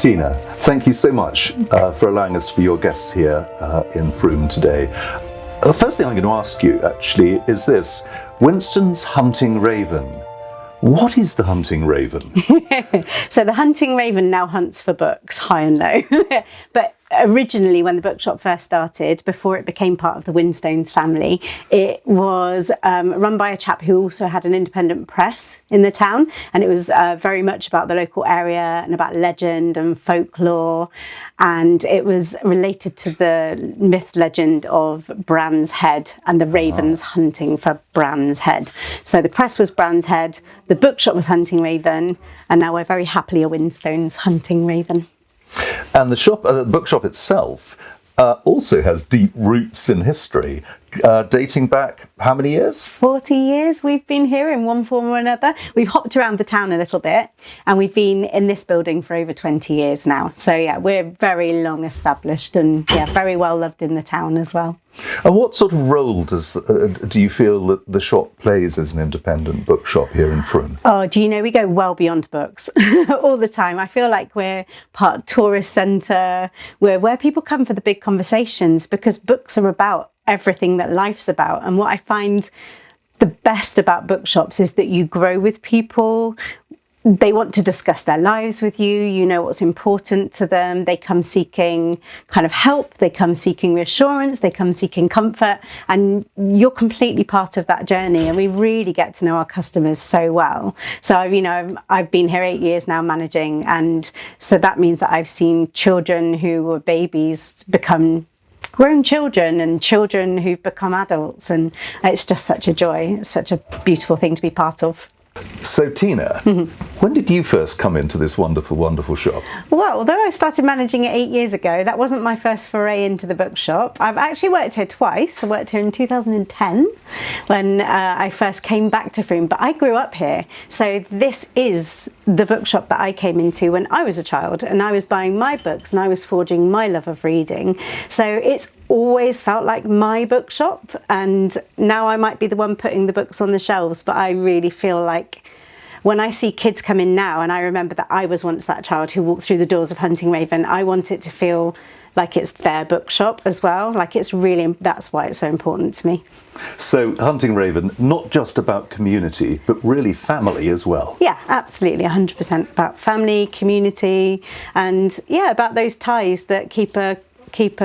Tina, thank you so much for allowing us to be your guests here in Frome today. The first thing I'm going to ask you, actually, is this. Winstone's Hunting Raven. What is the Hunting Raven? So the Hunting Raven now hunts for books, high and low. But originally, when the bookshop first started, before it became part of the Winstones family, it was run by a chap who also had an independent press in the town. And it was very much about the local area and about legend and folklore. And it was related to the myth legend of Bran's Head and the ravens hunting for Bran's Head. So the press was Bran's Head, the bookshop was Hunting Raven, and now we're very happily a Winstones Hunting Raven. And the bookshop itself also has deep roots in history, dating back how many years? 40 years we've been here in one form or another. We've hopped around the town a little bit, and we've been in this building for over 20 years now. So yeah, we're very long established and very well loved in the town as well. And what sort of role do you feel that the shop plays as an independent bookshop here in Frome? Oh, do you know, we go well beyond books all the time. I feel like we're part tourist centre. We're where people come for the big conversations, because books are about everything that life's about. And what I find the best about bookshops is that you grow with people. They want to discuss their lives with you. You know what's important to them. They come seeking kind of help. They come seeking reassurance. They come seeking comfort. And you're completely part of that journey. And we really get to know our customers so well. So, I've been here 8 years now managing. And so that means that I've seen children who were babies become grown children, and children who've become adults. And it's just such a joy. It's such a beautiful thing to be part of. So Tina, when did you first come into this wonderful, wonderful shop? Well, although I started managing it 8 years ago, that wasn't my first foray into the bookshop. I've actually worked here twice. I worked here in 2010 when I first came back to Frome, but I grew up here. So this is the bookshop that I came into when I was a child, and I was buying my books and I was forging my love of reading. So it's always felt like my bookshop, and now I might be the one putting the books on the shelves, but I really feel like when I see kids come in now, and I remember that I was once that child who walked through the doors of Hunting Raven, I want it to feel like it's their bookshop as well. Like that's why it's so important to me. So Hunting Raven, not just about community, but really family as well. Yeah, absolutely, 100% about family, community, and about those ties that keep a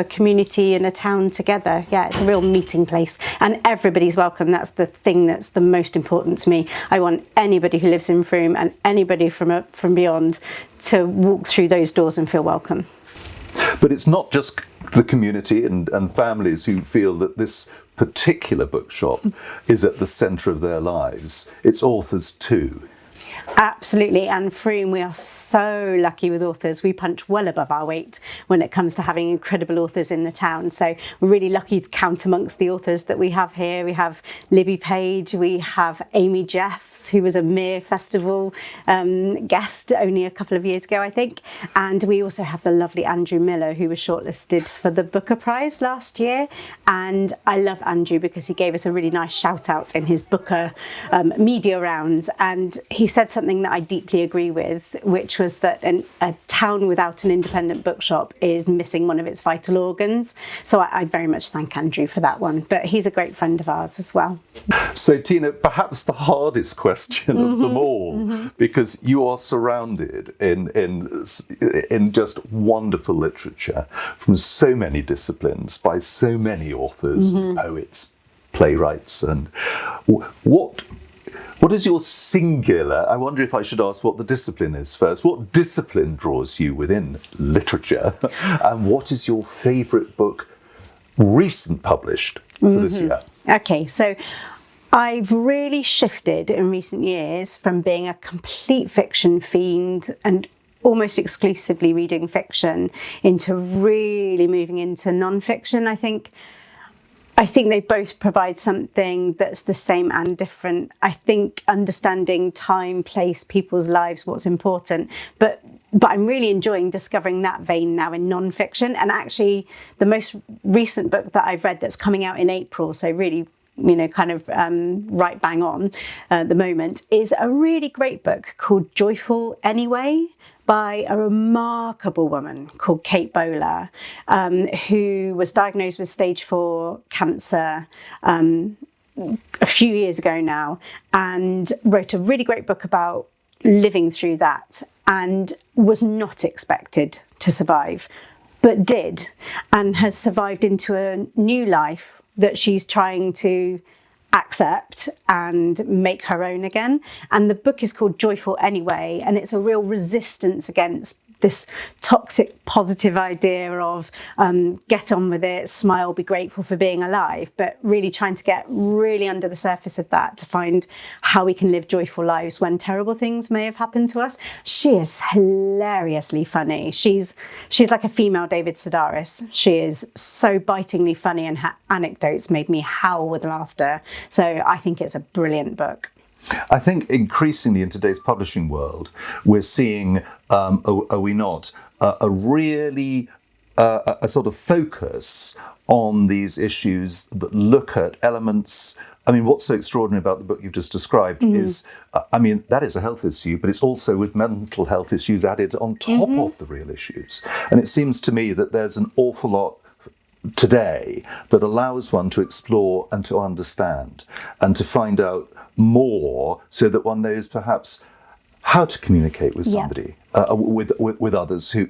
community and a town together. Yeah, it's a real meeting place, and everybody's welcome. That's the thing that's the most important to me. I want anybody who lives in Frome and anybody from beyond to walk through those doors and feel welcome. But it's not just the community and families who feel that this particular bookshop is at the centre of their lives. It's authors too. Absolutely, and Frome, we are so lucky with authors. We punch well above our weight when it comes to having incredible authors in the town. So we're really lucky to count amongst the authors that we have here. We have Libby Page, we have Amy Jeffs, who was a Mere Festival guest only a couple of years ago, I think. And we also have the lovely Andrew Miller, who was shortlisted for the Booker Prize last year. And I love Andrew because he gave us a really nice shout out in his Booker media rounds. And he said something that I deeply agree with, which was that a town without an independent bookshop is missing one of its vital organs. So I very much thank Andrew for that one, but he's a great friend of ours as well. So Tina, perhaps the hardest question of them all, because you are surrounded in just wonderful literature from so many disciplines by so many authors, poets, playwrights, and what is your singular, I wonder if I should ask what the discipline is first. What discipline draws you within literature? And what is your favourite book recent published for this year? Okay, so I've really shifted in recent years from being a complete fiction fiend and almost exclusively reading fiction into really moving into non-fiction. I think they both provide something that's the same and different. I think understanding time, place, people's lives, what's important, but I'm really enjoying discovering that vein now in non-fiction. And actually, the most recent book that I've read that's coming out in April, so really kind of right bang on at the moment, is a really great book called Joyful Anyway, by a remarkable woman called Kate Bowler, who was diagnosed with stage 4 cancer a few years ago now, and wrote a really great book about living through that, and was not expected to survive, but did, and has survived into a new life that she's trying to accept and make her own again. And the book is called Joyful Anyway, and it's a real resistance against this toxic positive idea of get on with it, smile, be grateful for being alive, but really trying to get really under the surface of that to find how we can live joyful lives when terrible things may have happened to us. She is hilariously funny. She's like a female David Sedaris. She is so bitingly funny, and her anecdotes made me howl with laughter. So I think it's a brilliant book. I think increasingly in today's publishing world, we're seeing, are we not, a really a sort of focus on these issues that look at elements. I mean, what's so extraordinary about the book you've just described is, that is a health issue, but it's also with mental health issues added on top of the real issues. And it seems to me that there's an awful lot today that allows one to explore and to understand and to find out more, so that one knows perhaps how to communicate with somebody, with others who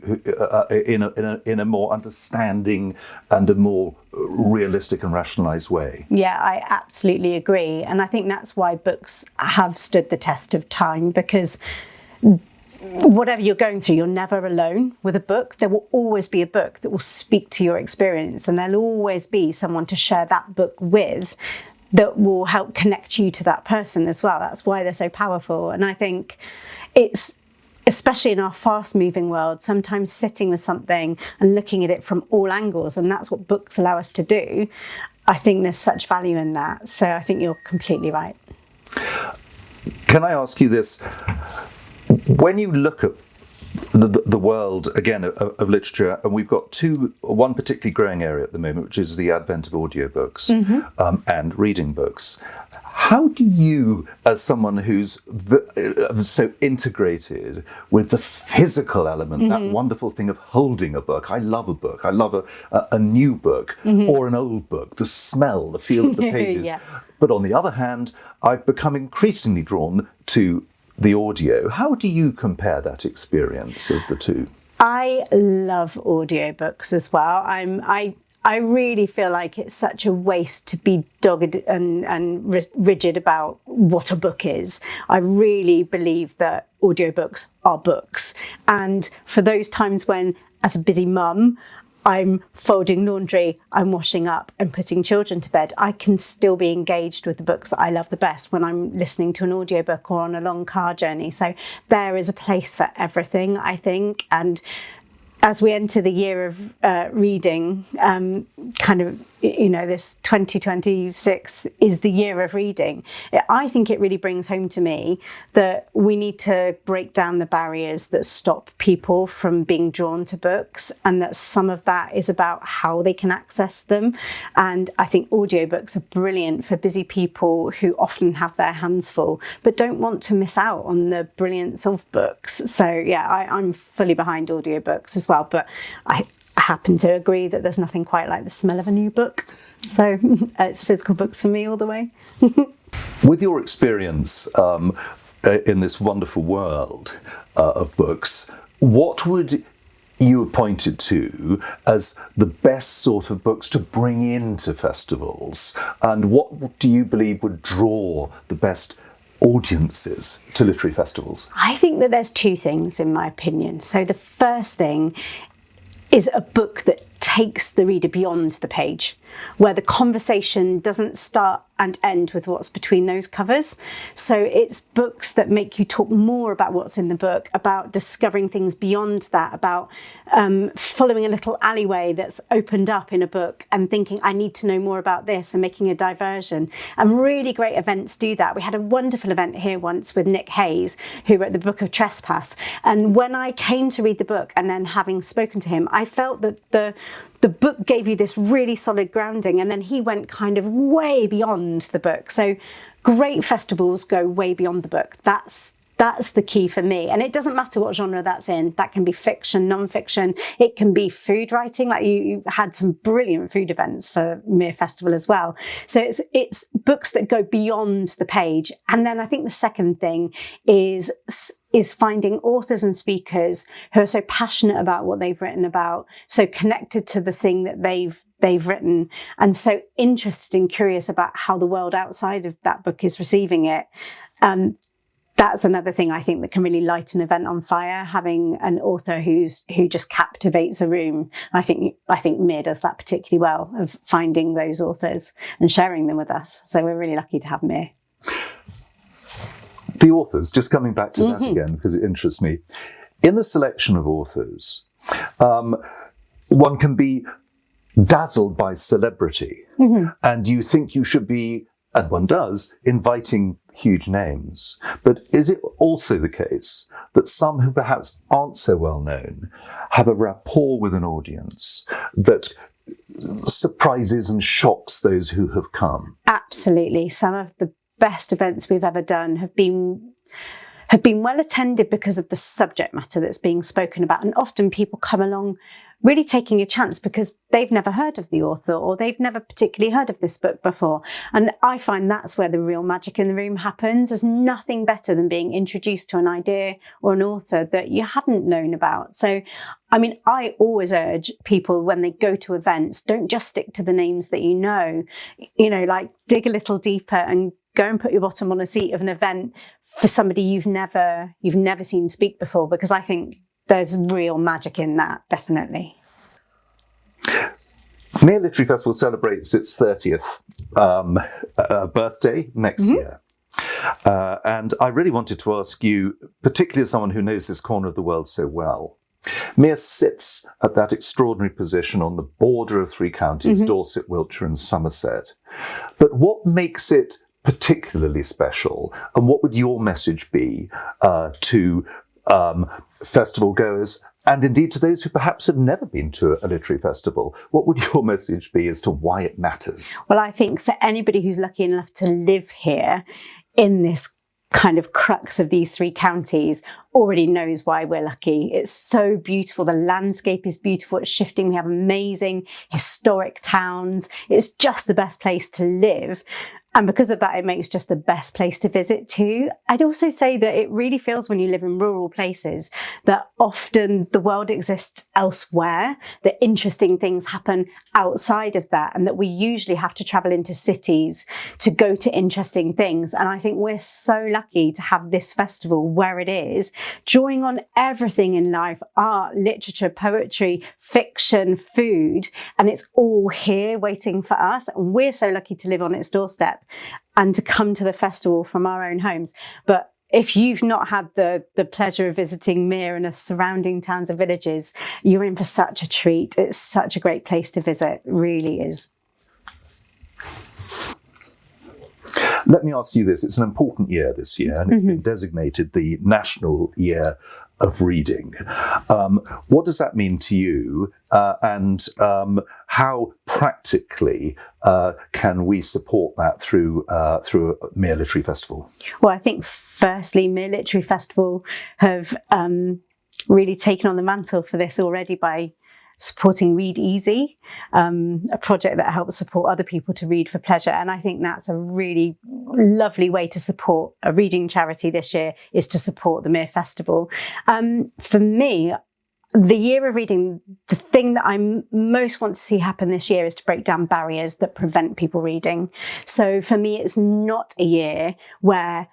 in a more understanding and a more realistic and rationalized way. Yeah, I absolutely agree. And I think that's why books have stood the test of time, because whatever you're going through, you're never alone with a book. There will always be a book that will speak to your experience, and there'll always be someone to share that book with that will help connect you to that person as well. That's why they're so powerful. And I think it's, especially in our fast-moving world, sometimes sitting with something and looking at it from all angles, and that's what books allow us to do. I think there's such value in that. So I think you're completely right. Can I ask you this? When you look at the world, again, of literature, and we've got one particularly growing area at the moment, which is the advent of audiobooks and reading books. How do you, as someone who's so integrated with the physical element, that wonderful thing of holding a book? I love a book. I love a new book or an old book, the smell, the feel of the pages. But on the other hand, I've become increasingly drawn to the audio. How do you compare that experience of the two? I love audiobooks as well. I really feel like it's such a waste to be dogged and rigid about what a book is. I really believe that audiobooks are books. And for those times when, as a busy mum, I'm folding laundry, I'm washing up and putting children to bed, I can still be engaged with the books that I love the best when I'm listening to an audiobook or on a long car journey. So there is a place for everything, I think. And as we enter the year of reading, this 2026 is the year of reading. I think it really brings home to me that we need to break down the barriers that stop people from being drawn to books, and that some of that is about how they can access them. And I think audiobooks are brilliant for busy people who often have their hands full but don't want to miss out on the brilliance of books. So yeah, I'm fully behind audiobooks as well, but I happen to agree that there's nothing quite like the smell of a new book. So it's physical books for me all the way. With your experience in this wonderful world of books, what would you have pointed to as the best sort of books to bring into festivals? And what do you believe would draw the best audiences to literary festivals? I think that there's two things, in my opinion. So the first thing is a book that takes the reader beyond the page, where the conversation doesn't start and end with what's between those covers. So it's books that make you talk more about what's in the book, about discovering things beyond that, about following a little alleyway that's opened up in a book and thinking, I need to know more about this, and making a diversion. And really great events do that. We had a wonderful event here once with Nick Hayes, who wrote the book of Trespass. And when I came to read the book, and then having spoken to him, I felt that the book gave you this really solid grounding, and then he went kind of way beyond beyond the book. So great festivals go way beyond the book. That's the key for me. And it doesn't matter what genre that's in. That can be fiction, non-fiction. It can be food writing. Like you had some brilliant food events for Mere Festival as well. So it's books that go beyond the page. And then I think the second thing is finding authors and speakers who are so passionate about what they've written about, so connected to the thing that they've written, and so interested and curious about how the world outside of that book is receiving it. That's another thing I think that can really light an event on fire, having an author who just captivates a room. I think Mere does that particularly well, of finding those authors and sharing them with us. So we're really lucky to have Mere. The authors, just coming back to that again, because it interests me. In the selection of authors, one can be dazzled by celebrity, and you think you should be, and one does, inviting huge names. But is it also the case that some who perhaps aren't so well known have a rapport with an audience that surprises and shocks those who have come? Absolutely. Some of the best events we've ever done have been well attended because of the subject matter that's being spoken about. And often people come along really taking a chance because they've never heard of the author, or they've never particularly heard of this book before. And I find that's where the real magic in the room happens. There's nothing better than being introduced to an idea or an author that you hadn't known about. So, I mean, I always urge people when they go to events, don't just stick to the names that you know, like dig a little deeper and go and put your bottom on a seat of an event for somebody you've never seen speak before, because I think there's real magic in that, definitely. Mere Literary Festival celebrates its 30th birthday next year. And I really wanted to ask you, particularly as someone who knows this corner of the world so well, Mere sits at that extraordinary position on the border of three counties, Dorset, Wiltshire and Somerset. But what makes it particularly special, and what would your message be to festival goers, and indeed to those who perhaps have never been to a literary festival? What would your message be as to why it matters? Well, I think for anybody who's lucky enough to live here in this kind of crux of these three counties already knows why we're lucky. It's so beautiful. The landscape is beautiful. It's shifting. We have amazing historic towns. It's just the best place to live. And because of that, it makes just the best place to visit too. I'd also say that it really feels, when you live in rural places, that often the world exists elsewhere, that interesting things happen outside of that, and that we usually have to travel into cities to go to interesting things. And I think we're so lucky to have this festival where it is, drawing on everything in life: art, literature, poetry, fiction, food, and it's all here waiting for us. And we're so lucky to live on its doorstep and to come to the festival from our own homes. But if you've not had the pleasure of visiting Mere and the surrounding towns and villages, you're in for such a treat. It's such a great place to visit, it really is. Let me ask you this. It's an important year this year, and it's been designated the National Year of Reading. What does that mean to you, and how practically can we support that through Mere Literary Festival? Well, I think firstly, Mere Literary Festival have really taken on the mantle for this already by supporting Read Easy, a project that helps support other people to read for pleasure. And I think that's a really lovely way to support a reading charity this year, is to support the Mere Festival. For me, the year of reading, the thing that I most want to see happen this year is to break down barriers that prevent people reading. So for me, it's not a year where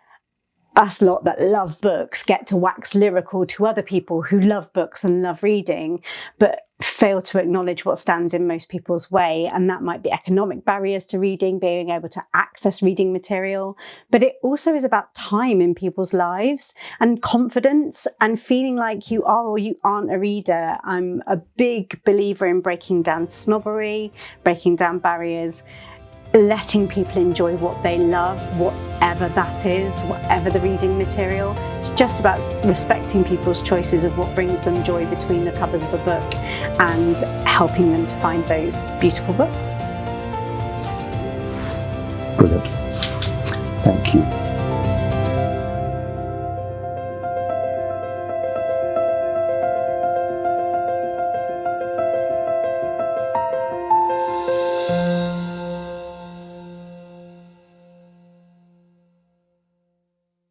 us lot that love books get to wax lyrical to other people who love books and love reading, but fail to acknowledge what stands in most people's way. And that might be economic barriers to reading, being able to access reading material. But it also is about time in people's lives and confidence and feeling like you are or you aren't a reader. I'm a big believer in breaking down snobbery, breaking down barriers, letting people enjoy what they love, whatever that is, whatever the reading material. It's just about respecting people's choices of what brings them joy between the covers of a book and helping them to find those beautiful books. Brilliant. Thank you.